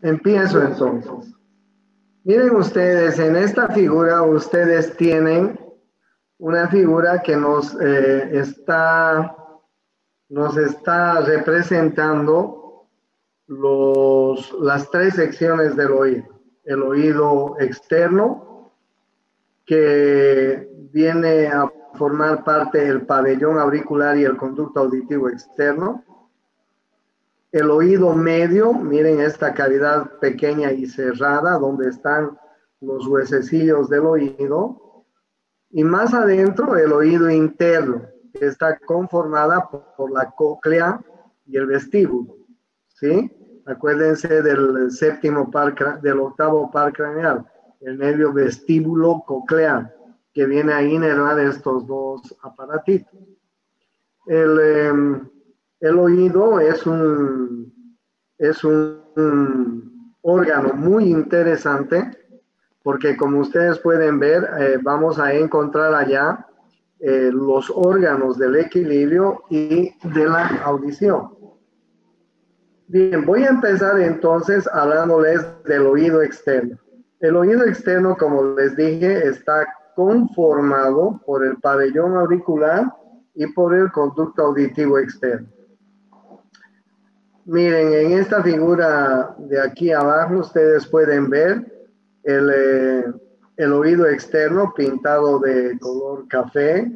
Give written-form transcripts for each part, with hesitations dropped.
Empiezo entonces. Miren ustedes, en esta figura ustedes tienen una figura que nos está representando las tres secciones del oído. El oído externo, que viene a formar parte del pabellón auricular y el conducto auditivo externo. El oído medio, miren esta cavidad pequeña y cerrada donde están los huesecillos del oído. Y más adentro, el oído interno, que está conformada por la cóclea y el vestíbulo, ¿sí? Acuérdense del octavo par craneal, el nervio vestíbulo coclear, que viene a inervar estos dos aparatitos. El oído es un órgano muy interesante porque, como ustedes pueden ver, vamos a encontrar allá los órganos del equilibrio y de la audición. Bien, voy a empezar entonces hablándoles del oído externo. El oído externo, como les dije, está conformado por el pabellón auricular y por el conducto auditivo externo. Miren, en esta figura de aquí abajo ustedes pueden ver el oído externo pintado de color café,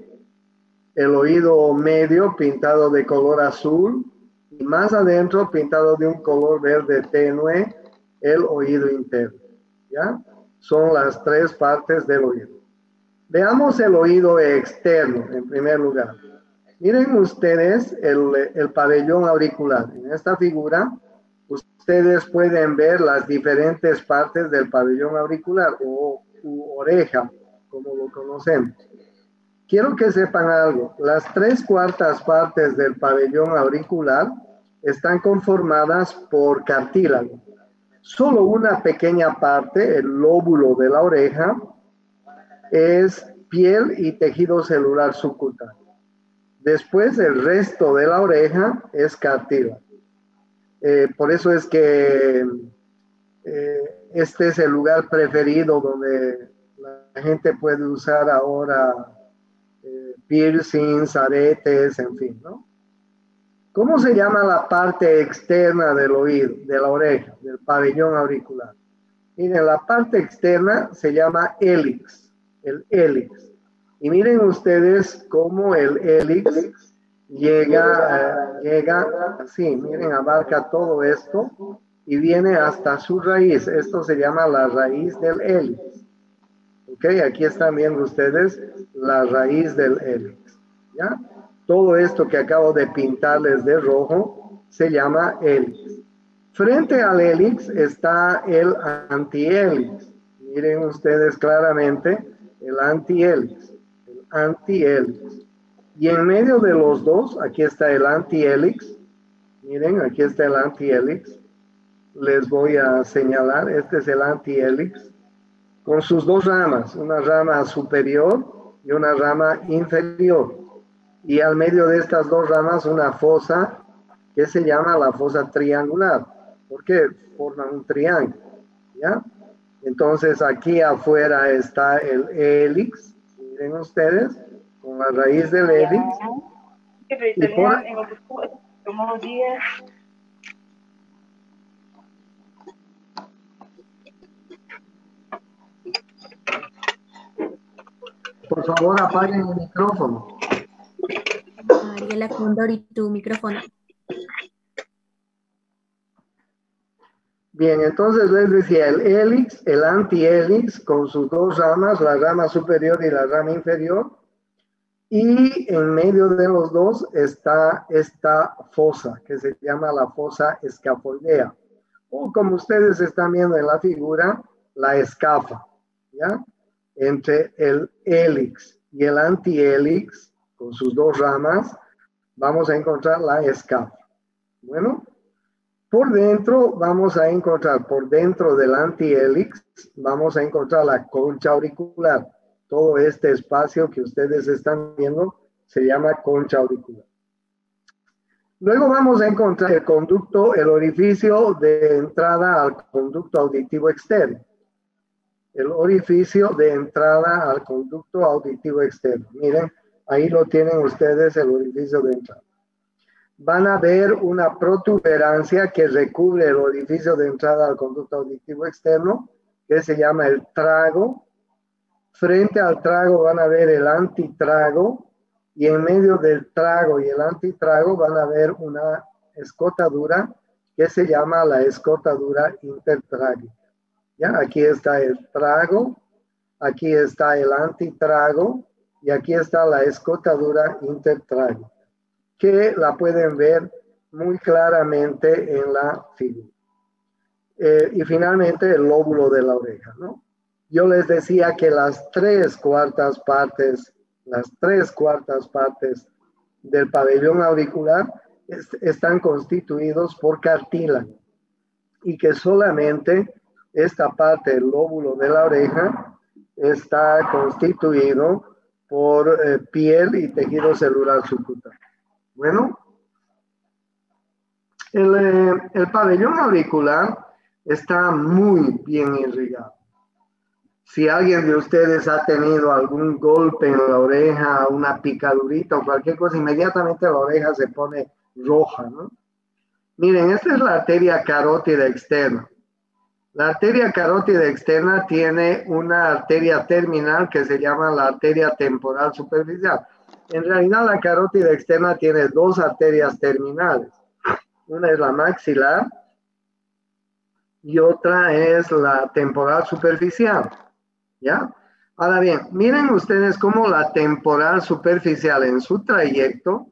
el oído medio pintado de color azul y más adentro pintado de un color verde tenue, el oído interno. ¿Ya? Son las tres partes del oído. Veamos el oído externo en primer lugar. Miren ustedes el pabellón auricular. En esta figura, ustedes pueden ver las diferentes partes del pabellón auricular o oreja, como lo conocemos. Quiero que sepan algo. Las 3/4 partes del pabellón auricular están conformadas por cartílago. Solo una pequeña parte, el lóbulo de la oreja, es piel y tejido celular subcutáneo. Después, el resto de la oreja es cartílago. Por eso es que este es el lugar preferido donde la gente puede usar ahora piercings, aretes, en fin, ¿no? ¿Cómo se llama la parte externa del oído, de la oreja, del pabellón auricular? Miren, la parte externa se llama hélix, el hélix. Y miren ustedes cómo el hélix llega así, miren, abarca todo esto y viene hasta su raíz. Esto se llama la raíz del hélix. Ok, aquí están viendo ustedes la raíz del hélix. ¿Ya? Todo esto que acabo de pintarles de rojo se llama hélix. Frente al hélix está el antihélix. Miren ustedes claramente el antihélix. El antihélix. Y en medio de los dos, aquí está el antihélix. Miren, aquí está el antihélix. Les voy a señalar, este es el antihélix, con sus dos ramas, una rama superior y una rama inferior. Y al medio de estas dos ramas una fosa que se llama la fosa triangular, porque forman un triángulo, ¿ya? Entonces aquí afuera está el hélix, miren ustedes, con la raíz del hélix. Y por favor, apaguen el micrófono. Mariela Condori, tu micrófono. Bien, entonces les decía, el hélix, el antihélix, con sus dos ramas, la rama superior y la rama inferior, y en medio de los dos está esta fosa, que se llama la fosa escafoidea, o como ustedes están viendo en la figura, la escafa, ¿ya? Entre el hélix y el antihélix, con sus dos ramas, vamos a encontrar la escafa. Bueno, por dentro vamos a encontrar, por dentro del antihélix, vamos a encontrar la concha auricular. Todo este espacio que ustedes están viendo se llama concha auricular. Luego vamos a encontrar el conducto, el orificio de entrada al conducto auditivo externo. El orificio de entrada al conducto auditivo externo. Miren, ahí lo tienen ustedes, el orificio de entrada. Van a ver una protuberancia que recubre el orificio de entrada al conducto auditivo externo, que se llama el trago. Frente al trago van a ver el antitrago, y en medio del trago y el antitrago van a ver una escotadura que se llama la escotadura intertrágica. ¿Ya? Aquí está el trago, aquí está el antitrago y aquí está la escotadura intertrágica, que la pueden ver muy claramente en la figura. Y finalmente el lóbulo de la oreja, ¿no? Yo les decía que las tres cuartas partes del pabellón auricular están constituidos por cartílago y que solamente esta parte del lóbulo de la oreja está constituido por piel y tejido celular subcutáneo. Bueno, el pabellón auricular está muy bien irrigado. Si alguien de ustedes ha tenido algún golpe en la oreja, una picadurita o cualquier cosa, inmediatamente la oreja se pone roja, ¿no? Miren, esta es la arteria carótida externa. La arteria carótida externa tiene una arteria terminal que se llama la arteria temporal superficial. En realidad la carótida externa tiene dos arterias terminales. Una es la maxilar y otra es la temporal superficial. ¿Ya? Ahora bien, miren ustedes cómo la temporal superficial en su trayecto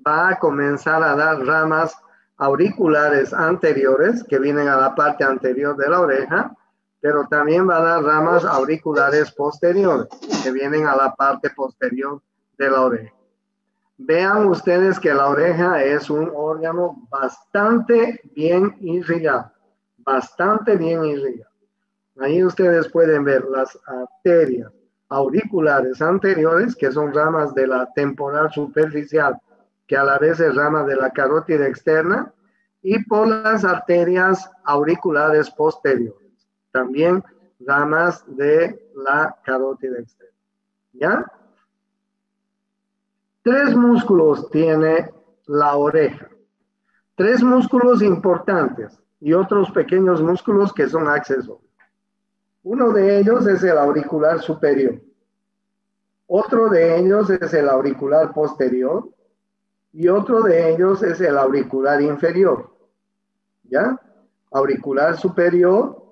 va a comenzar a dar ramas auriculares anteriores que vienen a la parte anterior de la oreja, pero también va a dar ramas auriculares posteriores que vienen a la parte posterior de la oreja. Vean ustedes que la oreja es un órgano bastante bien irrigado, bastante bien irrigado. Ahí ustedes pueden ver las arterias auriculares anteriores, que son ramas de la temporal superficial, que a la vez es rama de la carótida externa, y por las arterias auriculares posteriores, también ramas de la carótida externa. ¿Ya? Tres músculos tiene la oreja. Tres músculos importantes y otros pequeños músculos que son accesorios. Uno de ellos es el auricular superior. Otro de ellos es el auricular posterior. Y otro de ellos es el auricular inferior. ¿Ya? Auricular superior,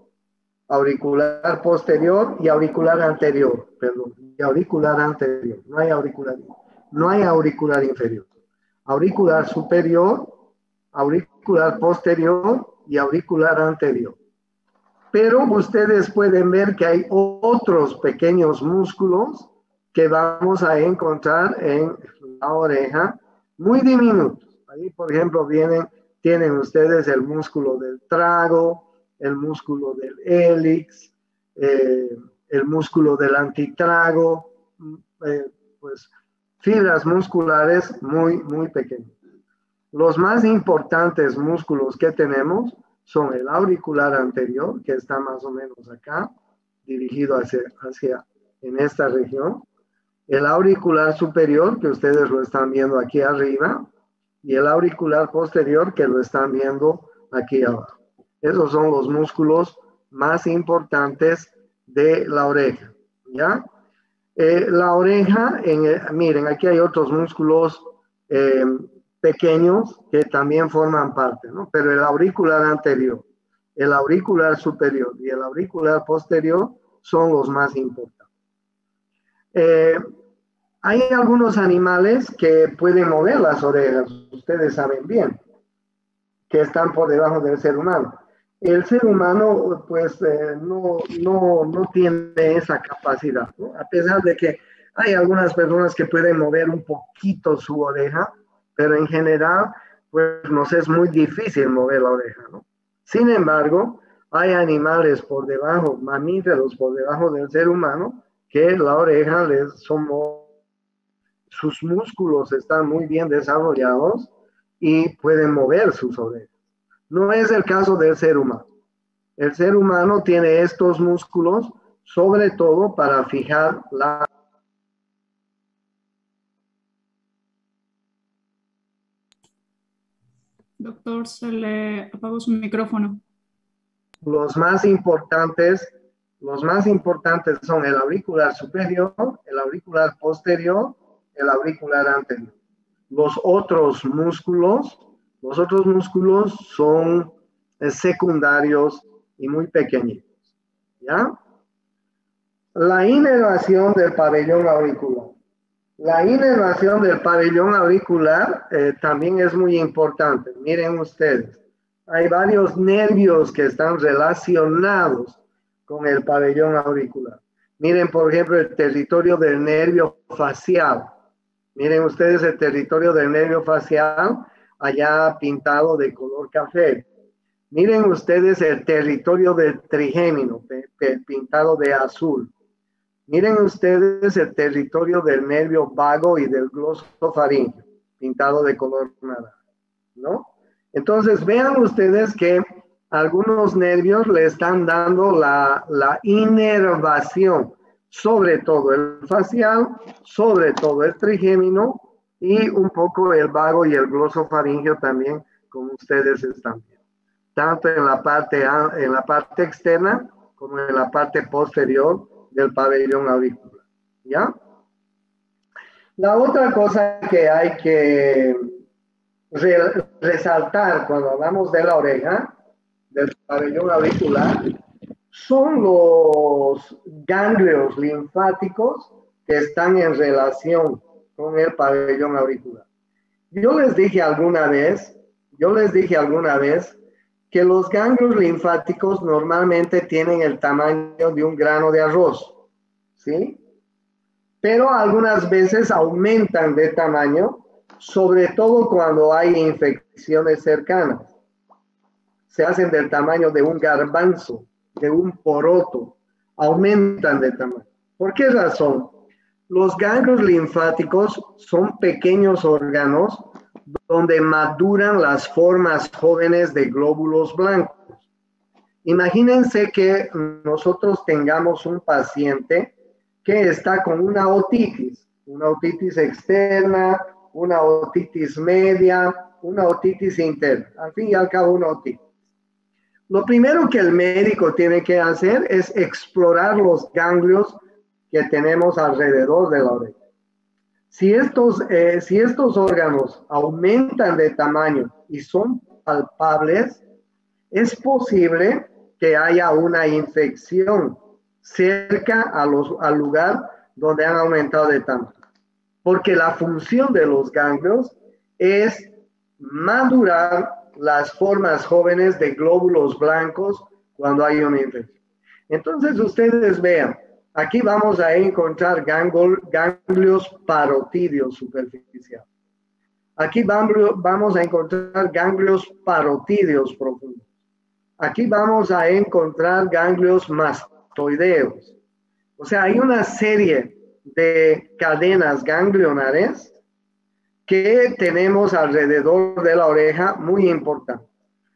auricular posterior y auricular anterior. Perdón, y auricular anterior. No hay auricular inferior. Auricular superior, auricular posterior y auricular anterior. Pero ustedes pueden ver que hay otros pequeños músculos que vamos a encontrar en la oreja, muy diminutos. Ahí, por ejemplo, tienen ustedes el músculo del trago, el músculo del hélix, el músculo del antitrago, pues fibras musculares muy, muy pequeñas. Los más importantes músculos que tenemos son el auricular anterior, que está más o menos acá, dirigido hacia en esta región. El auricular superior, que ustedes lo están viendo aquí arriba, y el auricular posterior, que lo están viendo aquí abajo. Esos son los músculos más importantes de la oreja, ¿ya? La oreja, miren, aquí hay otros músculos pequeños que también forman parte, ¿no? Pero el auricular anterior, el auricular superior y el auricular posterior son los más importantes. Hay algunos animales que pueden mover las orejas, ustedes saben bien, que están por debajo del ser humano. El ser humano, pues, no tiene esa capacidad, ¿no? A pesar de que hay algunas personas que pueden mover un poquito su oreja, pero en general, pues, nos es muy difícil mover la oreja, ¿no? Sin embargo, hay animales por debajo, mamíferos por debajo del ser humano, que la oreja sus músculos están muy bien desarrollados y pueden mover sus orejas. No es el caso del ser humano. El ser humano tiene estos músculos, sobre todo para fijar la... Doctor, se le apagó su micrófono. Los más importantes son el auricular superior, el auricular posterior, el auricular anterior. Los otros músculos son secundarios y muy pequeñitos, ¿ya? La inervación del pabellón auricular. La inervación del pabellón auricular también es muy importante. Miren ustedes, hay varios nervios que están relacionados con el pabellón auricular. Miren, por ejemplo, el territorio del nervio facial. Miren ustedes el territorio del nervio facial, allá pintado de color café. Miren ustedes el territorio del trigémino, pintado de azul. Miren ustedes el territorio del nervio vago y del glosofaríngeo, pintado de color naranja, ¿no? Entonces, vean ustedes que algunos nervios le están dando la inervación, sobre todo el facial, sobre todo el trigémino y un poco el vago y el glosofaríngeo también, como ustedes están viendo. Tanto en la parte externa como en la parte posterior del pabellón auricular, ¿ya? La otra cosa que hay que resaltar cuando hablamos de la oreja, del pabellón auricular, son los ganglios linfáticos que están en relación con el pabellón auricular. Yo les dije alguna vez que los ganglios linfáticos normalmente tienen el tamaño de un grano de arroz, ¿sí? Pero algunas veces aumentan de tamaño, sobre todo cuando hay infecciones cercanas. Se hacen del tamaño de un garbanzo, de un poroto, aumentan de tamaño. ¿Por qué razón? Los ganglios linfáticos son pequeños órganos donde maduran las formas jóvenes de glóbulos blancos. Imagínense que nosotros tengamos un paciente que está con una otitis externa, una otitis media, una otitis interna, al fin y al cabo una otitis. Lo primero que el médico tiene que hacer es explorar los ganglios que tenemos alrededor de la oreja. Si estos órganos aumentan de tamaño y son palpables, es posible que haya una infección cerca al lugar donde han aumentado de tamaño. Porque la función de los ganglios es madurar las formas jóvenes de glóbulos blancos cuando hay una infección. Entonces ustedes vean, aquí vamos a encontrar ganglios parotídeos superficiales. Aquí vamos a encontrar ganglios parotídeos profundos. Aquí vamos a encontrar ganglios mastoideos. O sea, hay una serie de cadenas ganglionares que tenemos alrededor de la oreja muy importante.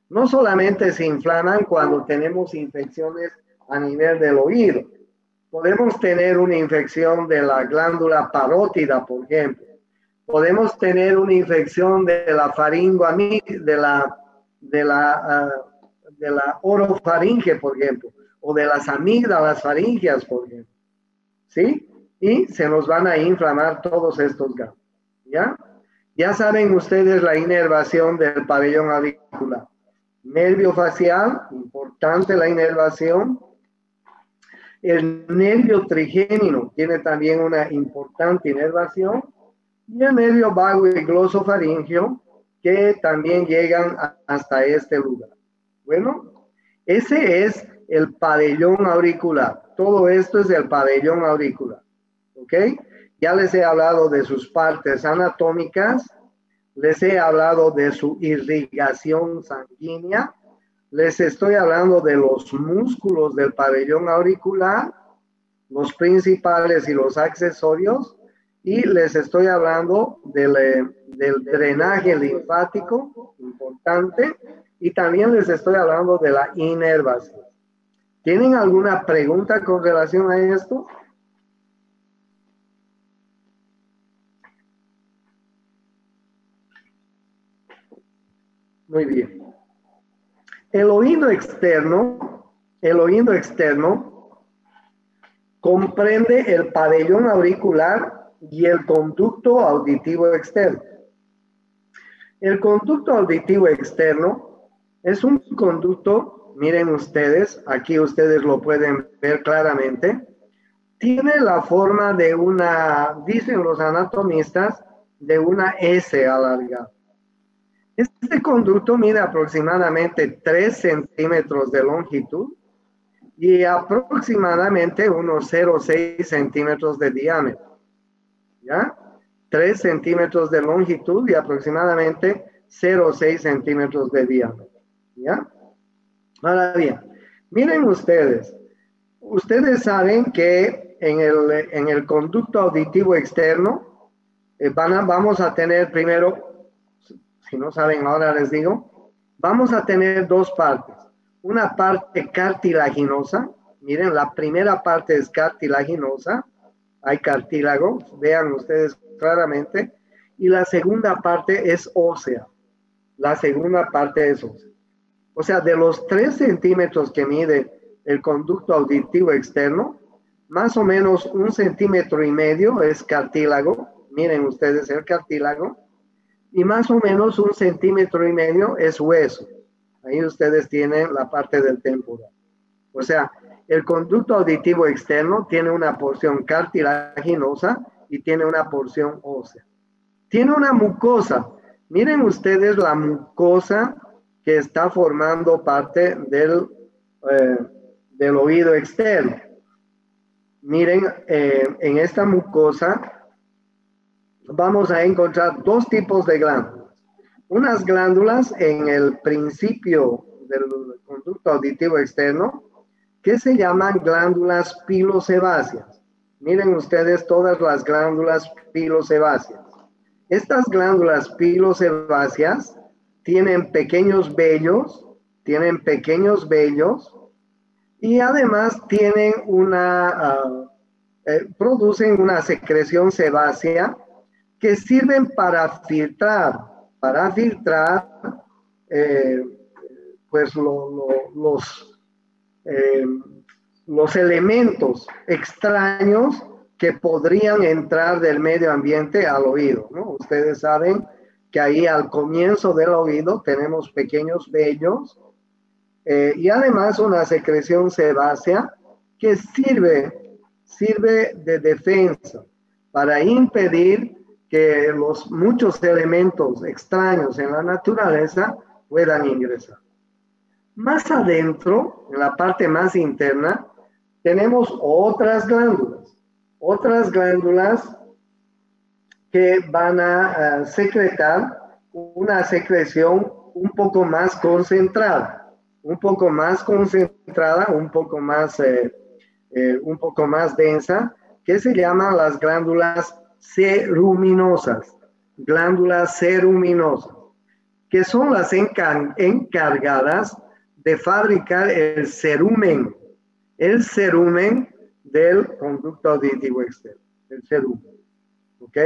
No solamente se inflaman cuando tenemos infecciones a nivel del oído. Podemos tener una infección de la glándula parótida, por ejemplo. Podemos tener una infección de la de la orofaringe, por ejemplo, o de las amígdalas faríngeas, por ejemplo. ¿Sí? Y se nos van a inflamar todos estos ganglios. ¿Ya? Ya saben ustedes la inervación del pabellón auricular. Nervio facial, importante la inervación. El nervio trigémino tiene también una importante inervación. Y el nervio vago y glosofaríngeo, que también llegan hasta este lugar. Bueno, ese es el pabellón auricular. Todo esto es el pabellón auricular. ¿Ok? Ya les he hablado de sus partes anatómicas, les he hablado de su irrigación sanguínea, les estoy hablando de los músculos del pabellón auricular, los principales y los accesorios, Y les estoy hablando del drenaje linfático, importante, y también les estoy hablando de la inervación. ¿Tienen alguna pregunta con relación a esto? Muy bien. El oído externo comprende el pabellón auricular y el conducto auditivo externo. El conducto auditivo externo es un conducto, miren ustedes, aquí ustedes lo pueden ver claramente, tiene la forma de una, dicen los anatomistas, de una S alargada. Este conducto mide aproximadamente 3 centímetros de longitud y aproximadamente unos 0,6 centímetros de diámetro. ¿Ya? 3 centímetros de longitud y aproximadamente 0,6 centímetros de diámetro. ¿Ya? Ahora bien, miren ustedes. Ustedes saben que en el conducto auditivo externo vamos a tener primero, si no saben ahora les digo, vamos a tener dos partes. Una parte cartilaginosa, miren, la primera parte es cartilaginosa, hay cartílago, vean ustedes claramente, y la segunda parte es ósea, la segunda parte es ósea. O sea, de los 3 centímetros que mide el conducto auditivo externo, más o menos 1,5 centímetros es cartílago, miren ustedes el cartílago, y más o menos 1,5 centímetros es hueso. Ahí ustedes tienen la parte del temporal. O sea, el conducto auditivo externo tiene una porción cartilaginosa y tiene una porción ósea. Tiene una mucosa. Miren ustedes la mucosa que está formando parte del oído externo. Miren, en esta mucosa vamos a encontrar dos tipos de glándulas. Unas glándulas en el principio del conducto auditivo externo que se llaman glándulas pilosebáceas. Miren ustedes todas las glándulas pilosebáceas. Estas glándulas pilosebáceas tienen pequeños vellos y además tienen producen una secreción sebácea que sirven para filtrar pues los elementos extraños que podrían entrar del medio ambiente al oído, ¿no? Ustedes saben que ahí al comienzo del oído tenemos pequeños vellos y además una secreción sebácea que sirve de defensa para impedir que los muchos elementos extraños en la naturaleza puedan ingresar. Más adentro, en la parte más interna, tenemos otras glándulas que van a secretar una secreción un poco más concentrada, un poco más densa, que se llaman las glándulas ceruminosas, que son las encargadas de fabricar el cerumen del conducto auditivo externo, el cerumen. ¿Ok?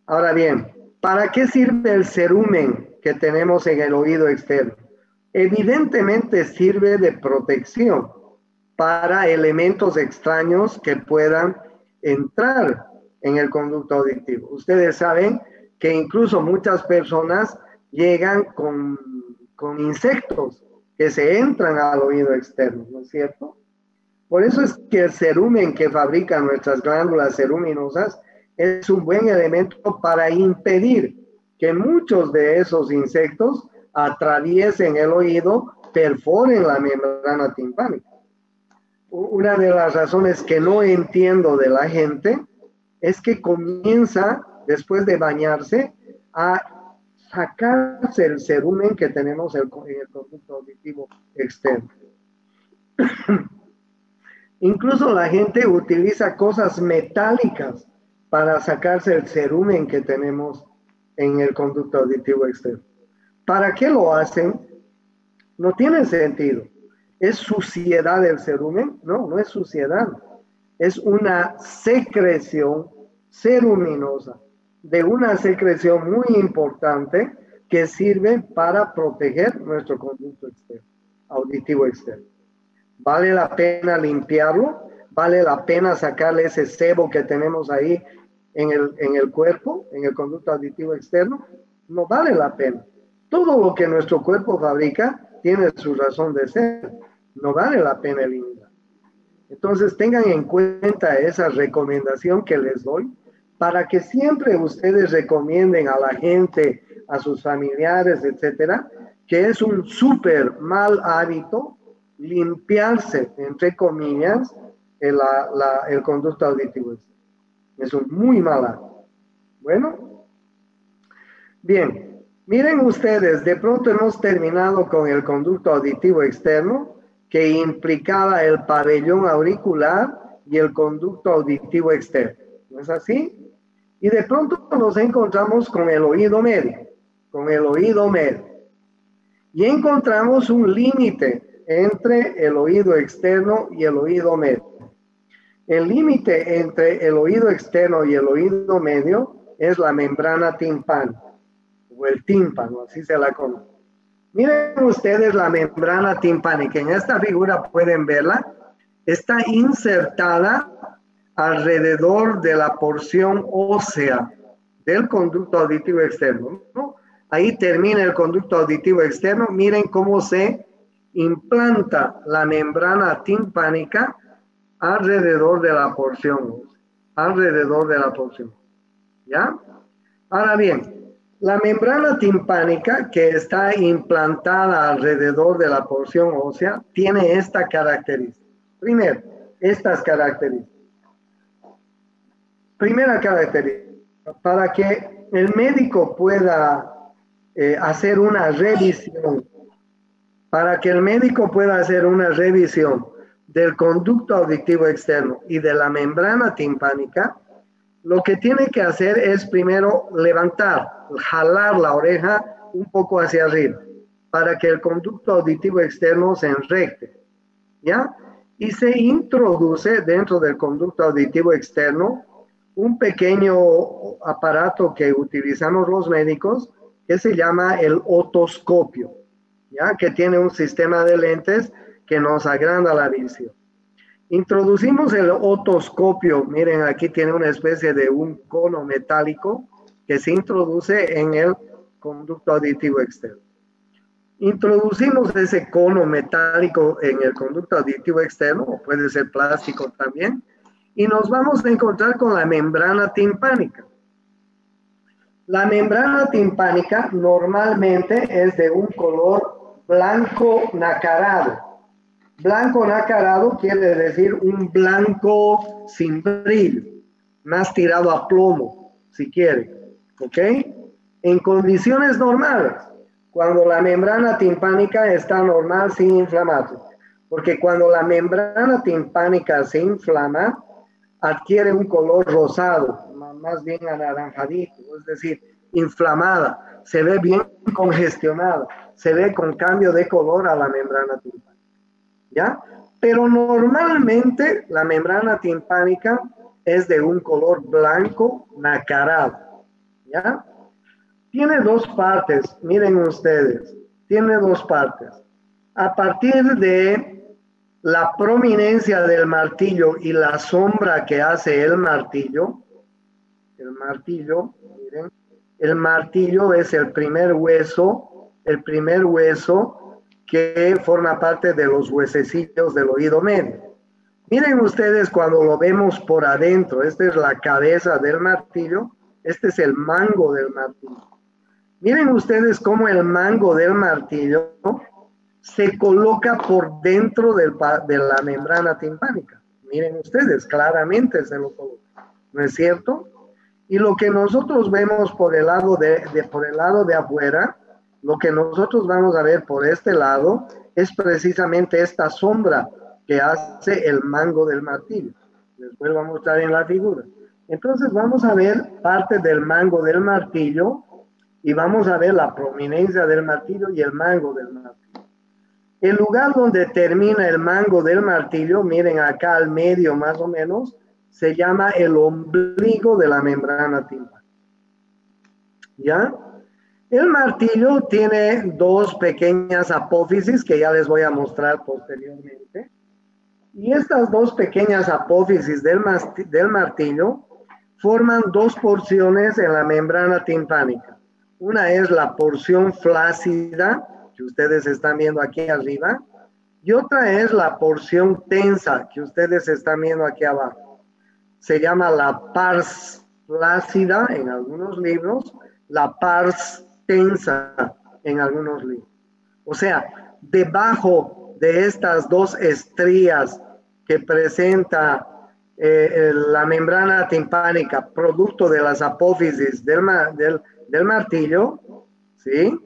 Ahora bien, ¿para qué sirve el cerumen que tenemos en el oído externo? Evidentemente sirve de protección para elementos extraños que puedan entrar en el conducto auditivo. Ustedes saben que incluso muchas personas llegan con insectos que se entran al oído externo, ¿no es cierto? Por eso es que el cerumen que fabrican nuestras glándulas ceruminosas es un buen elemento para impedir que muchos de esos insectos atraviesen el oído, perforen la membrana timpánica. Una de las razones que no entiendo de la gente es que comienza, después de bañarse, a sacarse el cerumen que tenemos en el conducto auditivo externo. Incluso la gente utiliza cosas metálicas para sacarse el cerumen que tenemos en el conducto auditivo externo. ¿Para qué lo hacen? No tiene sentido. ¿Es suciedad el cerumen? No, no es suciedad. Es una secreción ceruminosa de una secreción muy importante que sirve para proteger nuestro conducto externo, auditivo externo. ¿Vale la pena limpiarlo? ¿Vale la pena sacarle ese sebo que tenemos ahí en el cuerpo, en el conducto auditivo externo? No vale la pena. Todo lo que nuestro cuerpo fabrica tiene su razón de ser. No vale la pena eliminar. Entonces tengan en cuenta esa recomendación que les doy para que siempre ustedes recomienden a la gente, a sus familiares, etcétera, que es un súper mal hábito limpiarse, entre comillas, el conducto auditivo. Es un muy mal hábito. Bueno, bien, miren ustedes, de pronto hemos terminado con el conducto auditivo externo, que implicaba el pabellón auricular y el conducto auditivo externo. ¿No es así? Y de pronto nos encontramos con el oído medio, y encontramos un límite entre el oído externo y el oído medio. El límite entre el oído externo y el oído medio es la membrana timpánica, o el tímpano, así se la conoce. Miren ustedes la membrana timpánica, en esta figura pueden verla, está insertada alrededor de la porción ósea del conducto auditivo externo, ¿no? Ahí termina el conducto auditivo externo, miren cómo se implanta la membrana timpánica alrededor de la porción ósea, ¿ya? Ahora bien, la membrana timpánica que está implantada alrededor de la porción ósea tiene esta característica. Primero, estas características. Primera característica, para que el médico pueda hacer una revisión, del conducto auditivo externo y de la membrana timpánica, lo que tiene que hacer es primero levantar, jalar la oreja un poco hacia arriba, para que el conducto auditivo externo se enrecte, ¿ya? Y se introduce dentro del conducto auditivo externo un pequeño aparato que utilizamos los médicos, que se llama el otoscopio, ¿ya? Que tiene un sistema de lentes que nos agranda la visión. Introducimos el otoscopio, miren, aquí tiene una especie de un cono metálico que se introduce en el conducto auditivo externo. Introducimos ese cono metálico en el conducto auditivo externo, o puede ser plástico también, y nos vamos a encontrar con la membrana timpánica. La membrana timpánica normalmente es de un color blanco nacarado. Blanco nacarado quiere decir un blanco sin brillo, más tirado a plomo, si quiere, ¿ok? En condiciones normales, cuando la membrana timpánica está normal sin inflamarse, porque cuando la membrana timpánica se inflama, adquiere un color rosado, más bien anaranjadito, es decir, inflamada, se ve bien congestionada, se ve con cambio de color a la membrana timpánica, ¿ya? Pero normalmente la membrana timpánica es de un color blanco nacarado, ¿ya? Tiene dos partes, miren ustedes, tiene dos partes. A partir de la prominencia del martillo y la sombra que hace el martillo, miren, el martillo es el primer hueso que forma parte de los huesecillos del oído medio. Miren ustedes cuando lo vemos por adentro, esta es la cabeza del martillo, este es el mango del martillo. Miren ustedes cómo el mango del martillo se coloca por dentro de la membrana timpánica. Miren ustedes, claramente se lo coloca, ¿no es cierto? Y lo que nosotros vemos por el lado de afuera, lo que nosotros vamos a ver por este lado es precisamente esta sombra que hace el mango del martillo. Les vuelvo a mostrar en la figura. Entonces vamos a ver parte del mango del martillo y vamos a ver la prominencia del martillo y el mango del martillo. El lugar donde termina el mango del martillo, miren acá al medio más o menos, se llama el ombligo de la membrana timpánica. ¿Ya? El martillo tiene dos pequeñas apófisis que ya les voy a mostrar posteriormente. Y estas dos pequeñas apófisis del martillo forman dos porciones en la membrana timpánica. Una es la porción flácida, que ustedes están viendo aquí arriba, y otra es la porción tensa, que ustedes están viendo aquí abajo. Se llama la pars flácida en algunos libros, la pars tensa en algunos libros. O sea, debajo de estas dos estrías que presenta la membrana timpánica, producto de las apófisis del martillo, ¿sí?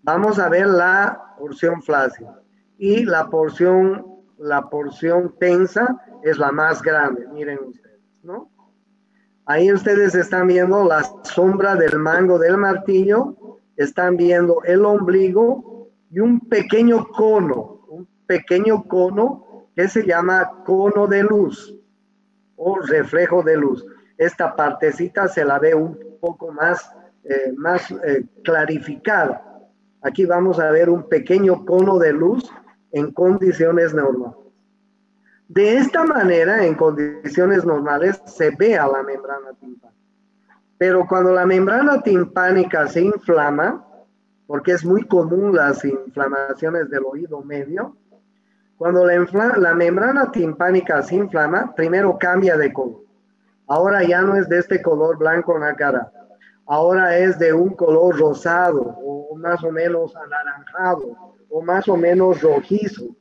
Vamos a ver la porción flácida. Y la porción tensa es la más grande, miren ustedes, ¿no? Ahí ustedes están viendo la sombra del mango del martillo, están viendo el ombligo y un pequeño cono que se llama cono de luz o reflejo de luz. Esta partecita se la ve un poco más clarificada. Aquí vamos a ver un pequeño cono de luz en condiciones normales. De esta manera, en condiciones normales, se ve a la membrana timpánica. Pero cuando la membrana timpánica se inflama, porque es muy común las inflamaciones del oído medio, cuando la membrana timpánica se inflama, primero cambia de color. Ahora ya no es de este color blanco nacarado. Ahora es de un color rosado, o más o menos anaranjado, o más o menos rojizo.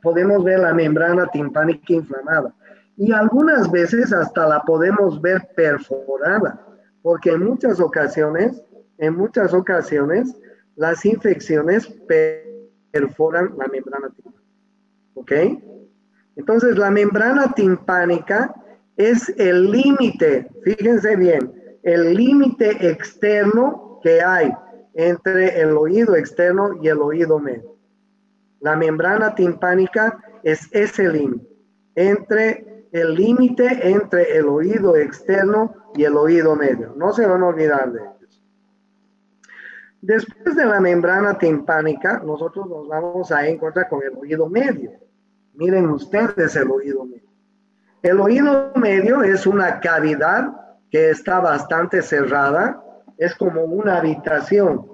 Podemos ver la membrana timpánica inflamada. Y algunas veces hasta la podemos ver perforada, porque en muchas ocasiones, las infecciones perforan la membrana timpánica. ¿Ok? Entonces, la membrana timpánica es el límite, fíjense bien, el límite externo que hay entre el oído externo y el oído medio. La membrana timpánica es ese límite, entre el oído externo y el oído medio. No se van a olvidar de ellos. Después de la membrana timpánica, nosotros nos vamos a encontrar con el oído medio. Miren ustedes el oído medio. El oído medio es una cavidad que está bastante cerrada, es como una habitación,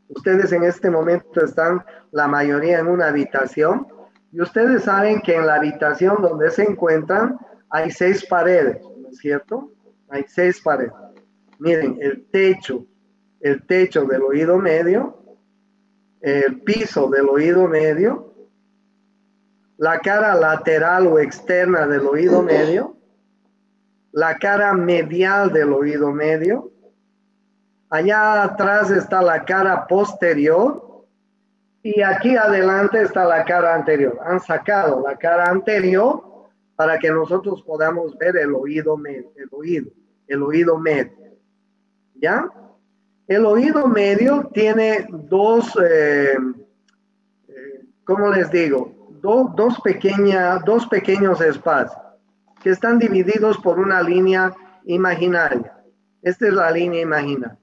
Ustedes en este momento están la mayoría en una habitación y ustedes saben que en la habitación donde se encuentran hay 6 paredes, ¿no es cierto? Hay 6 paredes. Miren, el techo del oído medio, el piso del oído medio, la cara lateral o externa del oído medio, la cara medial del oído medio, allá atrás está la cara posterior y aquí adelante está la cara anterior. Han sacado la cara anterior para que nosotros podamos ver el oído medio. ¿Ya? El oído medio tiene dos, ¿cómo les digo? Dos pequeños espacios que están divididos por una línea imaginaria. Esta es la línea imaginaria.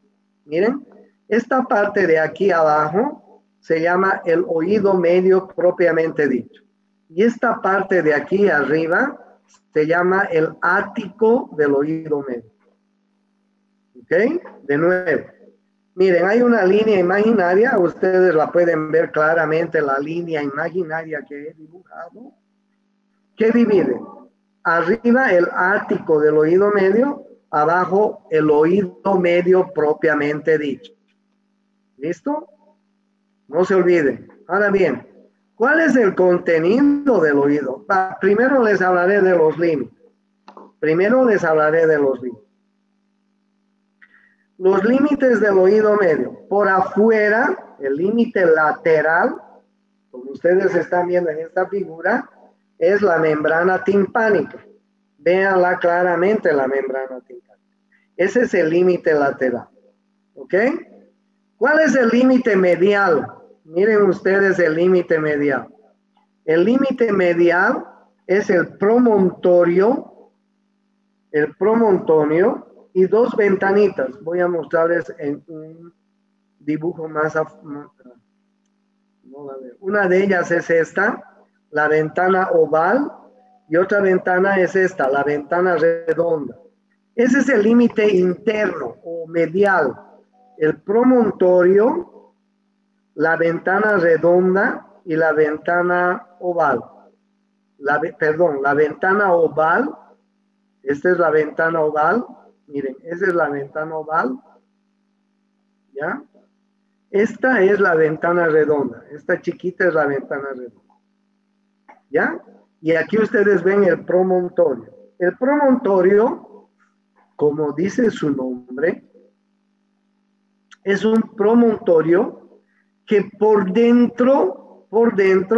Miren, esta parte de aquí abajo se llama el oído medio propiamente dicho. Y esta parte de aquí arriba se llama el ático del oído medio. ¿Ok? De nuevo. Miren, hay una línea imaginaria, ustedes la pueden ver claramente, la línea imaginaria que he dibujado, que divide arriba el ático del oído medio, abajo el oído medio propiamente dicho. ¿Listo? No se olviden. Ahora bien, ¿cuál es el contenido del oído? Primero les hablaré de los límites. Los límites del oído medio. Por afuera, el límite lateral, como ustedes están viendo en esta figura, es la membrana timpánica. Véanla claramente la membrana timpánica. Ese es el límite lateral. ¿Ok? ¿Cuál es el límite medial? Miren ustedes el límite medial. El límite medial es el promontorio y dos ventanitas. Voy a mostrarles en un dibujo más. Una de ellas es esta, la ventana oval, y otra ventana es esta, la ventana redonda. Ese es el límite interno o medial. El promontorio, la ventana redonda y la ventana oval. La ventana oval. Esta es la ventana oval. Miren, esa es la ventana oval. ¿Ya? Esta es la ventana redonda. Esta chiquita es la ventana redonda. ¿Ya? Y aquí ustedes ven el promontorio. El promontorio, como dice su nombre, es un promontorio que por dentro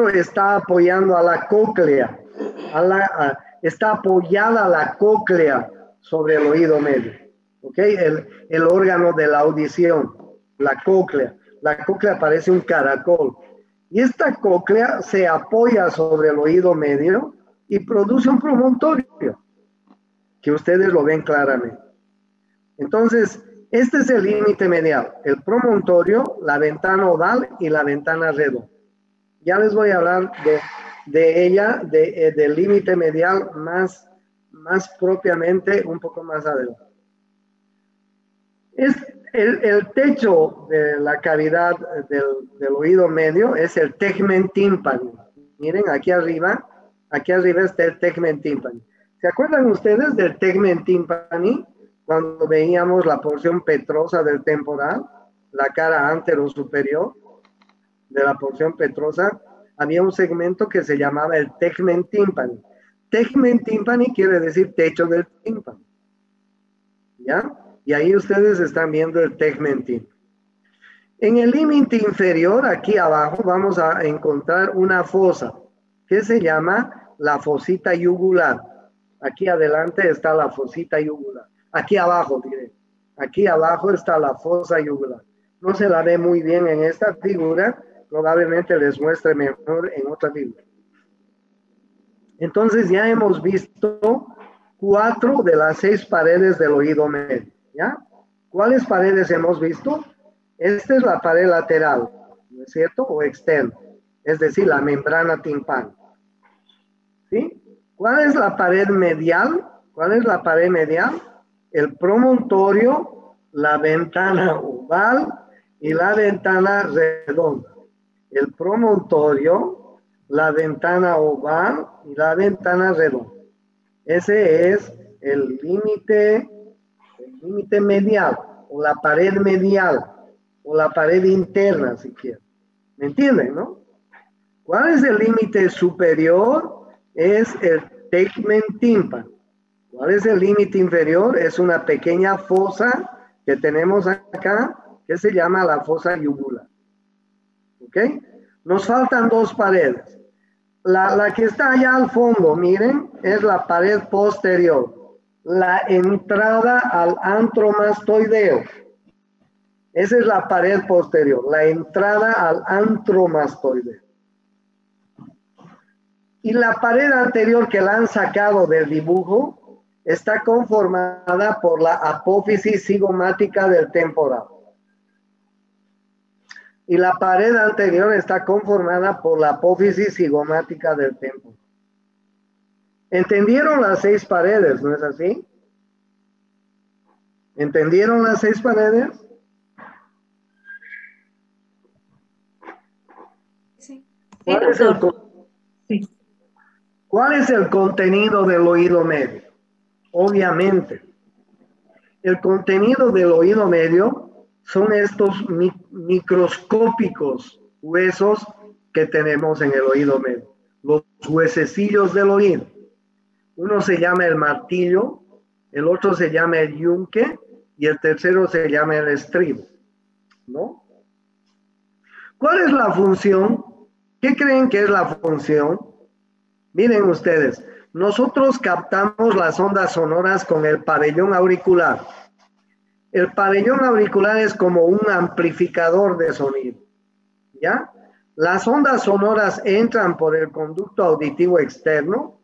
está apoyando a la cóclea. Está apoyada la cóclea sobre el oído medio. ¿Ok? El órgano de la audición, la cóclea. La cóclea parece un caracol. Y esta cóclea se apoya sobre el oído medio y produce un promontorio, que ustedes lo ven claramente. Entonces, este es el límite medial, el promontorio, la ventana oval y la ventana redonda. Ya les voy a hablar de ella, del límite medial más propiamente un poco más adelante. El techo de la cavidad del oído medio es el tegmen tympani. Miren, aquí arriba está el tegmen tympani. ¿Se acuerdan ustedes del tegmen tympani? Cuando veíamos la porción petrosa del temporal, la cara antero-superior de la porción petrosa, había un segmento que se llamaba el tegmen tympani. Tegmen tympani quiere decir techo del tímpano. ¿Ya? Y ahí ustedes están viendo el tegmen tympani. En el límite inferior, aquí abajo, vamos a encontrar una fosa que se llama la fosita yugular. Aquí adelante está la fosita yugular. Aquí abajo, diré. Aquí abajo está la fosa yugular. No se la ve muy bien en esta figura, probablemente les muestre mejor en otra figura. Entonces ya hemos visto 4 de las 6 paredes del oído medio. ¿Ya? ¿Cuáles paredes hemos visto? Esta es la pared lateral, ¿no es cierto? O externa, es decir, la membrana timpánica. ¿Sí? ¿Cuál es la pared medial? ¿Cuál es la pared medial? El promontorio, la ventana oval y la ventana redonda. El promontorio, la ventana oval y la ventana redonda. Ese es el límite medial, o la pared medial, o la pared interna, si quieren. ¿Me entienden, no? ¿Cuál es el límite superior? Es el tegmen tympani. ¿Cuál es el límite inferior? Es una pequeña fosa que tenemos acá, que se llama la fosa yugular. ¿Ok? Nos faltan 2 paredes. La que está allá al fondo, miren, es la pared posterior. La entrada al antromastoideo. Esa es la pared posterior, la entrada al antromastoideo. Y la pared anterior que la han sacado del dibujo está conformada por la apófisis cigomática del temporal. Y la pared anterior está conformada por la apófisis cigomática del temporal. ¿Entendieron las 6 paredes, no es así? ¿Entendieron las 6 paredes? Sí. ¿Cuál es el contenido del oído medio? Obviamente, el contenido del oído medio son estos microscópicos huesos que tenemos en el oído medio, los huesecillos del oído. Uno se llama el martillo, el otro se llama el yunque y el tercero se llama el estribo, ¿no? ¿Cuál es la función? ¿Qué creen que es la función? Miren ustedes, nosotros captamos las ondas sonoras con el pabellón auricular. El pabellón auricular es como un amplificador de sonido, ¿ya? Las ondas sonoras entran por el conducto auditivo externo.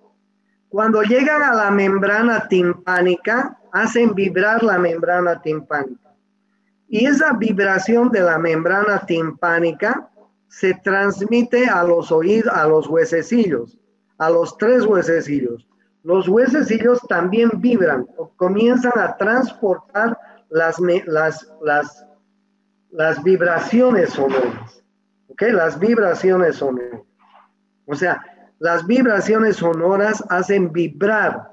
Cuando llegan a la membrana timpánica, hacen vibrar la membrana timpánica. Y esa vibración de la membrana timpánica se transmite a los oídos, a los huesecillos, a los 3 huesecillos. Los huesecillos también vibran, comienzan a transportar las vibraciones sonoras. ¿Ok? Las vibraciones sonoras. O sea, las vibraciones sonoras hacen vibrar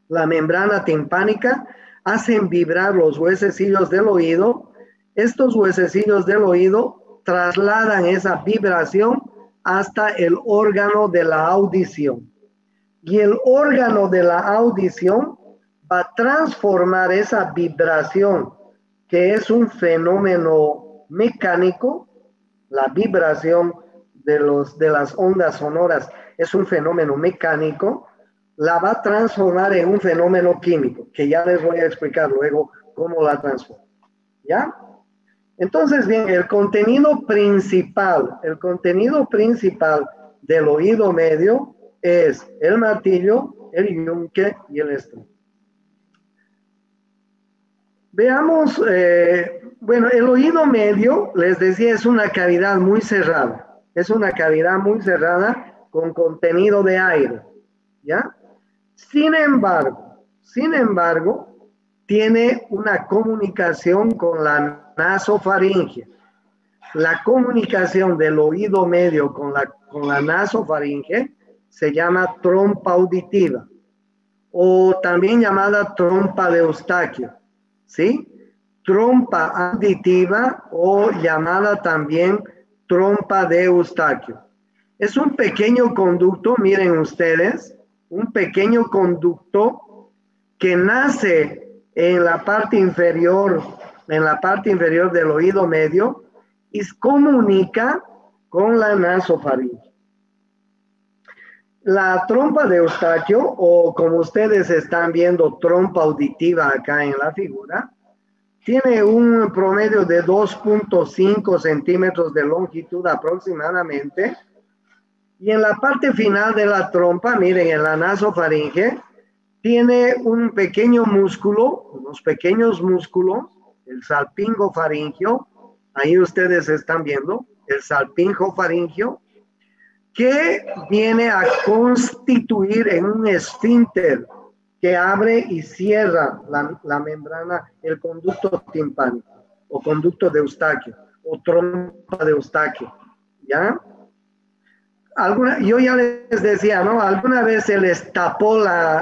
la membrana timpánica, hacen vibrar los huesecillos del oído. Estos huesecillos del oído trasladan esa vibración hasta el órgano de la audición. Y el órgano de la audición va a transformar esa vibración, que es un fenómeno mecánico. La vibración de las ondas sonoras es un fenómeno mecánico, la va a transformar en un fenómeno químico, que ya les voy a explicar luego cómo la transforma. ¿Ya? Entonces, bien, el contenido principal del oído medio es el martillo, el yunque y el estribo. Veamos, bueno, el oído medio, les decía, es una cavidad muy cerrada. Es una cavidad muy cerrada con contenido de aire, ¿ya? Sin embargo, tiene una comunicación con la nasofaringe. La comunicación del oído medio con la nasofaringe se llama trompa auditiva, o también llamada trompa de Eustaquio, ¿sí? Trompa auditiva o llamada también trompa de Eustaquio. Es un pequeño conducto, miren ustedes, un pequeño conducto que nace en la parte inferior del oído medio y comunica con la nasofaringe. La trompa de Eustaquio, o como ustedes están viendo, trompa auditiva acá en la figura, tiene un promedio de 2.5 centímetros de longitud aproximadamente. Y en la parte final de la trompa, miren, en la nasofaringe, tiene un pequeño músculo, unos pequeños músculos, el salpingo faringio. Ahí ustedes están viendo el salpingo faringio, que viene a constituir en un esfínter que abre y cierra la membrana, el conducto timpánico, o conducto de Eustaquio, o trompa de Eustaquio, ¿ya? Yo ya les decía, ¿no? Alguna vez se les tapó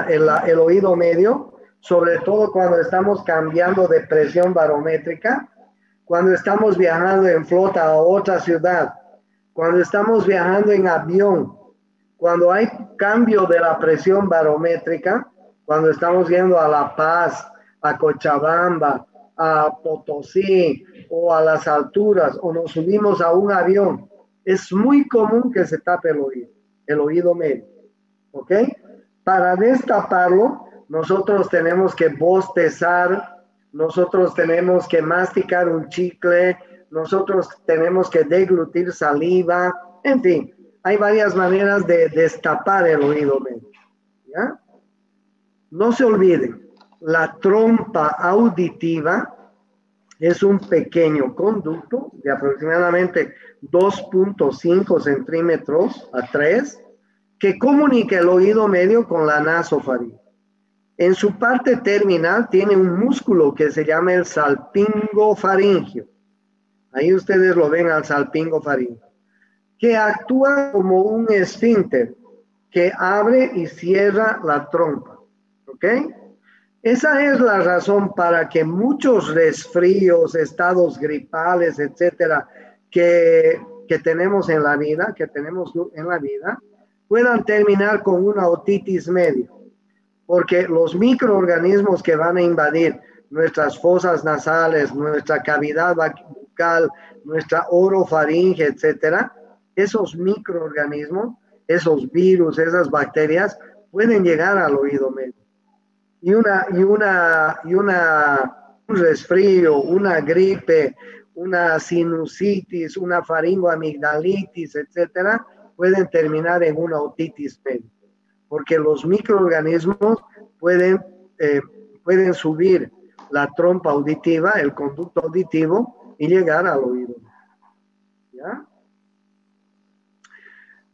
el oído medio, sobre todo cuando estamos cambiando de presión barométrica, cuando estamos viajando en flota a otra ciudad, cuando estamos viajando en avión, cuando hay cambio de la presión barométrica, cuando estamos yendo a La Paz, a Cochabamba, a Potosí o a las alturas, o nos subimos a un avión, es muy común que se tape el oído medio, ¿ok? Para destaparlo, nosotros tenemos que bostezar, nosotros tenemos que masticar un chicle, nosotros tenemos que deglutir saliva, en fin, hay varias maneras de destapar el oído medio, ¿ya? No se olviden, la trompa auditiva es un pequeño conducto de aproximadamente 2.5 centímetros a 3 que comunica el oído medio con la nasofaringe. En su parte terminal tiene un músculo que se llama el salpingo faringio. Ahí ustedes lo ven al salpingo faringio, que actúa como un esfínter que abre y cierra la trompa. ¿Ok? Esa es la razón para que muchos resfríos, estados gripales, etcétera, que tenemos en la vida, puedan terminar con una otitis media. Porque los microorganismos que van a invadir nuestras fosas nasales, nuestra cavidad bucal, nuestra orofaringe, etcétera, esos microorganismos, esos virus, esas bacterias, pueden llegar al oído medio. Un resfrío, una gripe, una sinusitis, una faringoamigdalitis, etcétera, pueden terminar en una otitis media, porque los microorganismos pueden subir la trompa auditiva, el conducto auditivo, y llegar al oído. ¿Ya?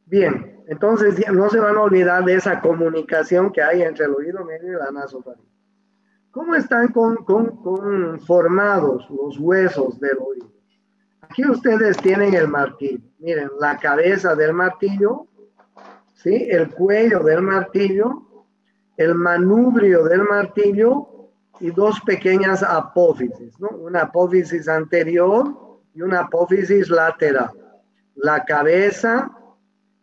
Bien, entonces no se van a olvidar de esa comunicación que hay entre el oído medio y la nasofaringe. ¿Cómo están conformados los huesos del oído? Aquí ustedes tienen el martillo. Miren, la cabeza del martillo, ¿sí? El cuello del martillo, el manubrio del martillo y dos pequeñas apófisis, ¿no? Una apófisis anterior y una apófisis lateral. La cabeza,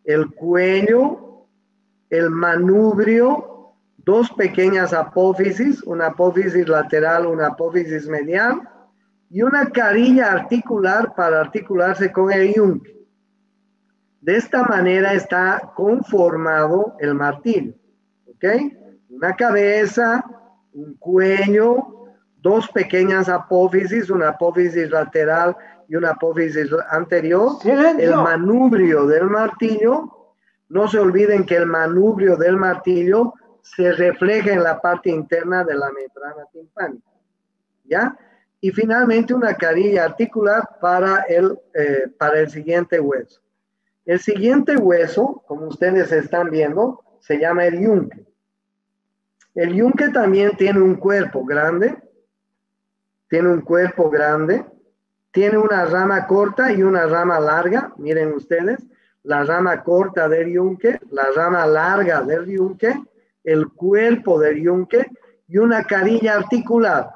el cuello, el manubrio, dos pequeñas apófisis, una apófisis lateral, una apófisis medial, y una carilla articular para articularse con el yunque. De esta manera está conformado el martillo, ¿ok? Una cabeza, un cuello, dos pequeñas apófisis, una apófisis lateral y una apófisis anterior. ¡Silencio! El manubrio del martillo. No se olviden que el manubrio del martillo se refleja en la parte interna de la membrana timpánica, ¿ya? Y finalmente una carilla articular para el siguiente hueso. El siguiente hueso, como ustedes están viendo, se llama el yunque. El yunque también tiene un cuerpo grande, tiene una rama corta y una rama larga. Miren ustedes, la rama corta del yunque, la rama larga del yunque, el cuerpo del yunque y una carilla articular.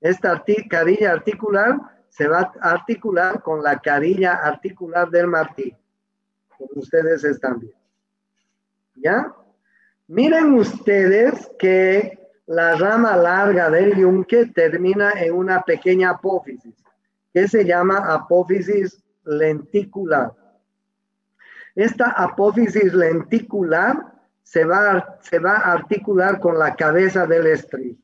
Esta carilla articular se va a articular con la carilla articular del martillo, como ustedes están viendo. ¿Ya? Miren ustedes que la rama larga del yunque termina en una pequeña apófisis, que se llama apófisis lenticular. Esta apófisis lenticular se va a articular con la cabeza del estribo.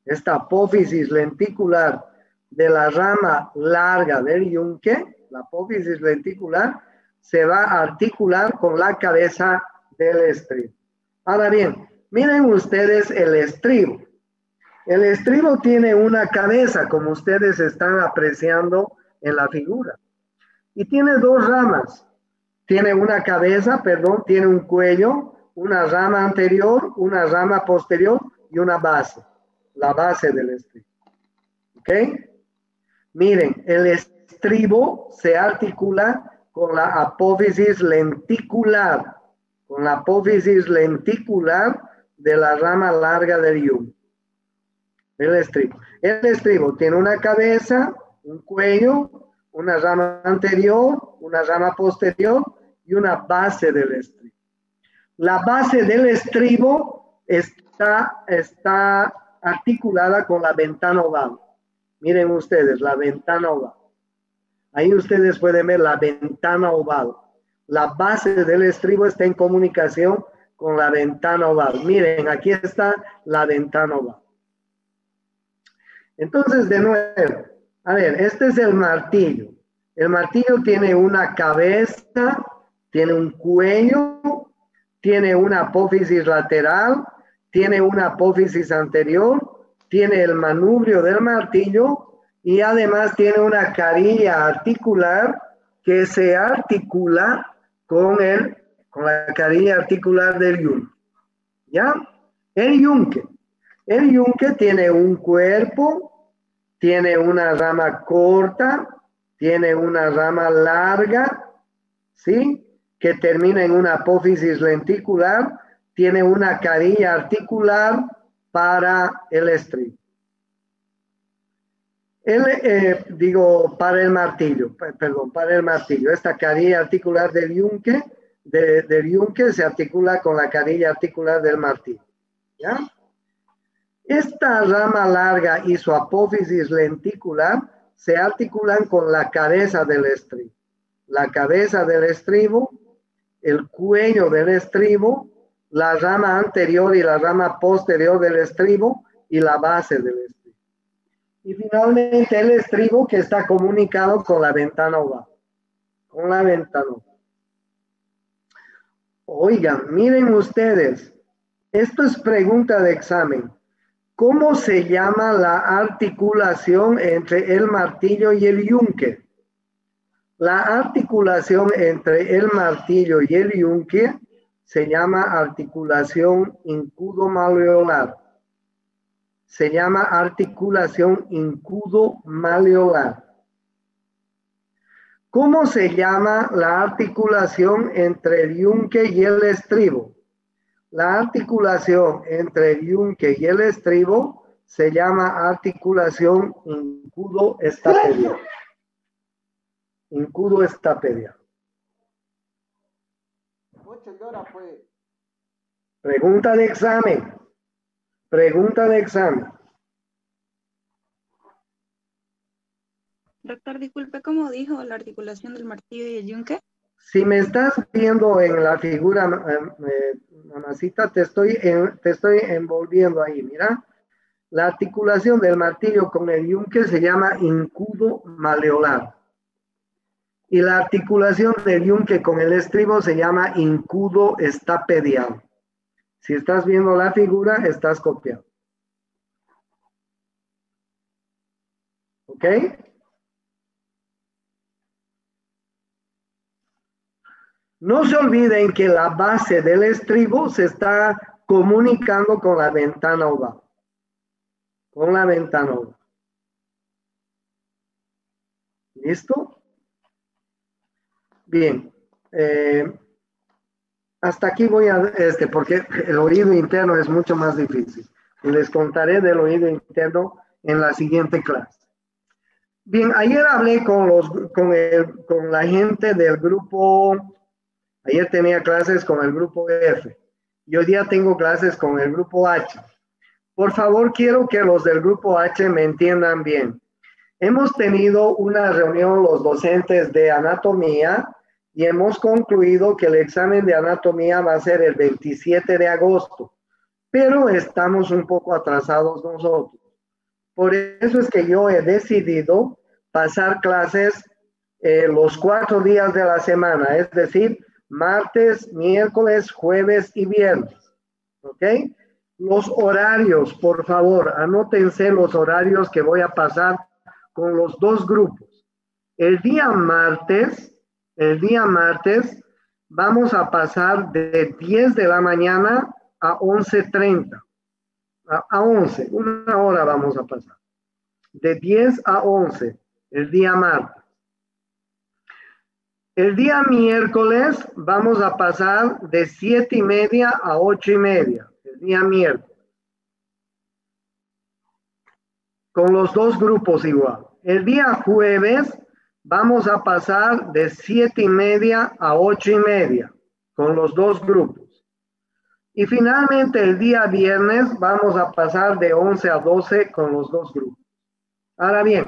Esta apófisis lenticular de la rama larga del yunque, la apófisis lenticular, se va a articular con la cabeza del estribo. Ahora bien, miren ustedes el estribo. El estribo tiene una cabeza, como ustedes están apreciando en la figura. Y tiene dos ramas. Tiene una cabeza, perdón, tiene un cuello, una rama anterior, una rama posterior y una base. La base del estribo. ¿Ok? Miren, el estribo se articula con la apófisis lenticular, con la apófisis lenticular de la rama larga del yunque. El estribo. El estribo tiene una cabeza, un cuello, una rama anterior, una rama posterior y una base del estribo. La base del estribo está articulada con la ventana oval. Miren ustedes, la ventana oval. Ahí ustedes pueden ver la ventana oval. La base del estribo está en comunicación con la ventana oval. Miren, aquí está la ventana oval. Entonces, de nuevo, a ver, este es el martillo. El martillo tiene una cabeza, tiene un cuello, tiene una apófisis lateral, tiene una apófisis anterior, tiene el manubrio del martillo y además tiene una carilla articular que se articula con la carilla articular del yunque. ¿Ya? El yunque tiene un cuerpo, tiene una rama corta, tiene una rama larga, ¿sí? Que termina en una apófisis lenticular, tiene una carilla articular para el estribo. Para el martillo. Esta carilla articular del yunque se articula con la carilla articular del martillo. ¿Ya? Esta rama larga y su apófisis lenticular se articulan con la cabeza del estribo. La cabeza del estribo, el cuello del estribo, la rama anterior y la rama posterior del estribo y la base del estribo. Y finalmente el estribo que está comunicado con la ventana oval. Con la ventana oval. Oigan, miren ustedes, esto es pregunta de examen. ¿Cómo se llama la articulación entre el martillo y el yunque? La articulación entre el martillo y el yunque se llama articulación incudo-maleolar. Se llama articulación incudo-maleolar. ¿Cómo se llama la articulación entre el yunque y el estribo? La articulación entre el yunque y el estribo se llama articulación incudo-estapedial. Incudo-estapedial. Pregunta de examen. Pregunta de examen. Doctor, disculpe, ¿cómo dijo la articulación del martillo y el yunque? Si me estás viendo en la figura, mamacita, te estoy envolviendo ahí, mira. La articulación del martillo con el yunque se llama incudo-maleolar. Y la articulación del yunque con el estribo se llama incudo-estapedial. Si estás viendo la figura, estás copiando. ¿Ok? No se olviden que la base del estribo se está comunicando con la ventana oval. Con la ventana oval. ¿Listo? Bien. Hasta aquí voy a porque el oído interno es mucho más difícil. Y les contaré del oído interno en la siguiente clase. Bien, ayer hablé con la gente del grupo. Ayer tenía clases con el grupo F y hoy día tengo clases con el grupo H. Por favor, quiero que los del grupo H me entiendan bien. Hemos tenido una reunión los docentes de anatomía y hemos concluido que el examen de anatomía va a ser el 27 de agosto, pero estamos un poco atrasados nosotros. Por eso es que yo he decidido pasar clases los 4 días de la semana, es decir, martes, miércoles, jueves y viernes. ¿Ok? Los horarios, por favor, anótense los horarios que voy a pasar con los dos grupos. El día martes vamos a pasar de 10 de la mañana a 11:30. A 11, una hora vamos a pasar. De 10 a 11, el día martes. El día miércoles vamos a pasar de 7:30 a 8:30, el día miércoles. Con los dos grupos igual. El día jueves vamos a pasar de 7:30 a 8:30, con los dos grupos. Y finalmente el día viernes vamos a pasar de 11 a 12 con los dos grupos. Ahora bien,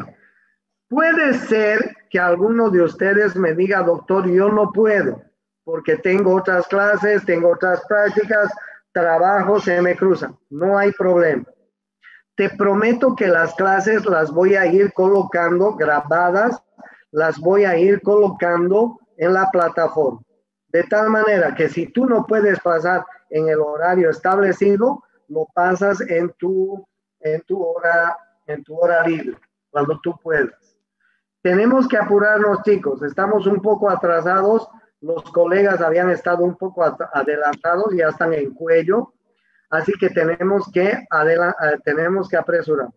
puede ser que alguno de ustedes me diga, doctor, yo no puedo, porque tengo otras clases, tengo otras prácticas, trabajo, se me cruzan. No hay problema. Te prometo que las clases las voy a ir colocando grabadas, las voy a ir colocando en la plataforma. De tal manera que si tú no puedes pasar en el horario establecido, lo pasas en tu hora libre, cuando tú puedas. Tenemos que apurarnos, chicos. Estamos un poco atrasados. Los colegas habían estado un poco adelantados, ya están en cuello. Así que tenemos que apresurar.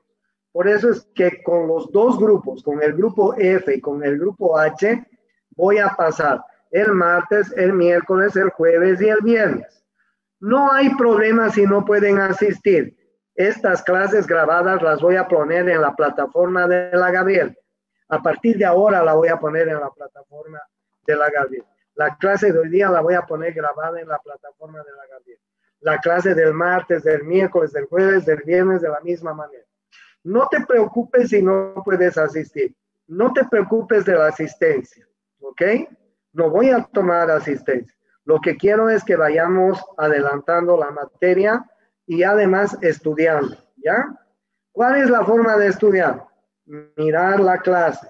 Por eso es que con los dos grupos, con el grupo F y con el grupo H, voy a pasar el martes, el miércoles, el jueves y el viernes. No hay problema si no pueden asistir. Estas clases grabadas las voy a poner en la plataforma de la Gabriel. A partir de ahora la voy a poner en la plataforma de la Gabriel. La clase de hoy día la voy a poner grabada en la plataforma de la Gabriel. La clase del martes, del miércoles, del jueves, del viernes de la misma manera. No te preocupes si no puedes asistir. No te preocupes de la asistencia, ¿ok? No voy a tomar asistencia. Lo que quiero es que vayamos adelantando la materia y además estudiando, ¿ya? ¿Cuál es la forma de estudiar? Mirar la clase,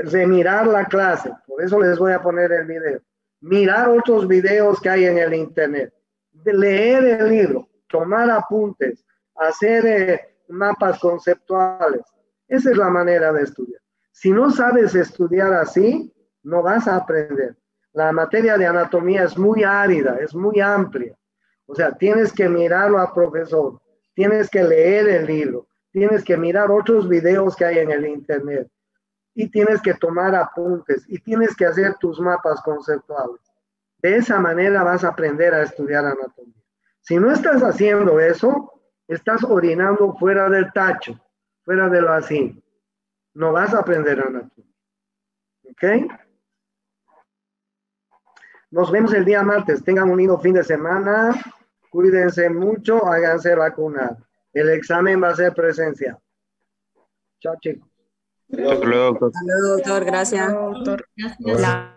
remirar la clase, por eso les voy a poner el video. Mirar otros videos que hay en el internet, leer el libro, tomar apuntes, hacer mapas conceptuales. Esa es la manera de estudiar. Si no sabes estudiar así, no vas a aprender. La materia de anatomía es muy árida, es muy amplia. O sea, tienes que mirarlo al profesor, tienes que leer el libro, tienes que mirar otros videos que hay en el internet y tienes que tomar apuntes y tienes que hacer tus mapas conceptuales. De esa manera vas a aprender a estudiar anatomía. Si no estás haciendo eso, estás orinando fuera del tacho, fuera del vacío. No vas a aprender anatomía. ¿Ok? Nos vemos el día martes. Tengan un lindo fin de semana. Cuídense mucho. Háganse vacunar. El examen va a ser presencial. Chao, chicos. Hasta luego, doctor. Hasta luego, doctor. Gracias. Doctor, gracias. Hola.